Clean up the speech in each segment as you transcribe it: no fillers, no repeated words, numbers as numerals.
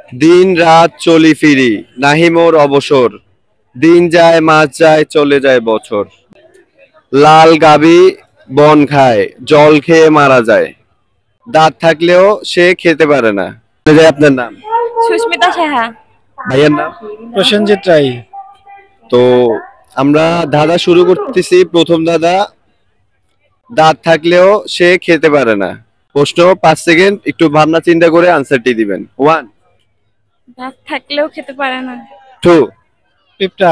দিন রাত চলি ফিরি, নাহি মোর অবসর। দিন যায় মাস যায় চলে যায় বছর। লাল গাভী বন খায়, জল খেয়ে মারা যায়। দাঁত থাকলেও সে খেতে পারে না। বলে যায় আপনার নাম? সুস্মিতা সাহা। ভাইয়ের নাম? প্রসেনজিৎ রায়। তো আমরা ধাঁধা শুরু করতেছি। প্রথম ধাঁধা, দাঁত থাকলেও সে খেতে পারে না। প্রশ্ন 5 সেকেন্ড, একটু ভাবনা চিন্তা করে আনসারটি দিবেন। 1, দাঁত থাকলেও খেতে পারে না। 2। পিঁপড়া।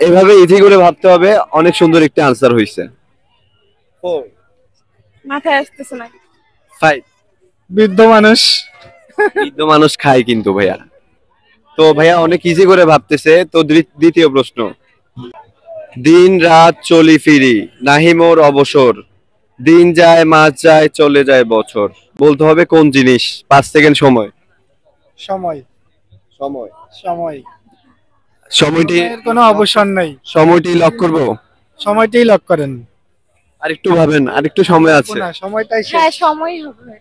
এইভাবে ইজি করে ভাবতে হবে, অনেক সুন্দর একটা আনসার হয়েছে। 4, মাথায় আসতেছে না। 5। বৃদ্ধ মানুষ। বৃদ্ধ মানুষ খায় কিন্তু ভাইয়া। তো ভাইয়া অনেক ইজি করে ভাবতেছে। তো দ্বিতীয় প্রশ্ন, দিন রাত চলি ফিরি, নাহি মোর অবসর। দিন যায় মাস যায় চলে যায় বছর। বলতে হবে কোন জিনিস। 5 সেকেন্ড সময়। সময়। সময়। সময়। সময়টি সময়ের কোনো অবসর নাই। সময়টি লক করব। সময়টাই লক করেন। আরেকটু ভাবেন, আরেকটু সময় আছে। না, সময়টাই হ্যাঁ, শেষ। সময় হবে।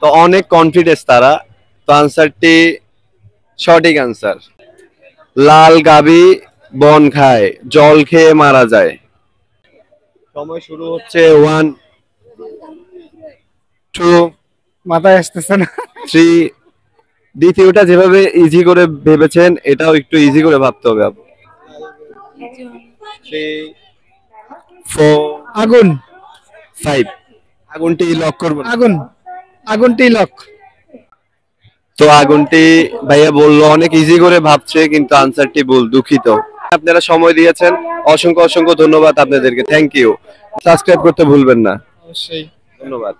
তো অনেক কনফিডেন্স তারা। তো আনসারটি সঠিক আনসার। লাল গাভী বন খায়, জল খেয়ে মারা যায়। সময় শুরু হচ্ছে। 1, 2, মাথায় আসতেছে না। 3। দ্বিতীয়টা যেভাবে ইজি করে ভেবেছেন, এটাও একটু ইজি করে ভাবতে হবে আপু। 3, 4, আগুন। 5। আগুনটি লক করবেন। আগুন। আগুনটাই লক। তো আগুনটি ভাইয়া বললো অনেক ইজি করে ভাবছে, কিন্তু আনসারটি ভুল। দুঃখিত। আপনারা সময় দিয়েছেন, অসংখ্য অসংখ্য ধন্যবাদ আপনাদেরকে। Thank you. সাবস্ক্রাইব করতে ভুলবেন না। অবশ্যই। ধন্যবাদ।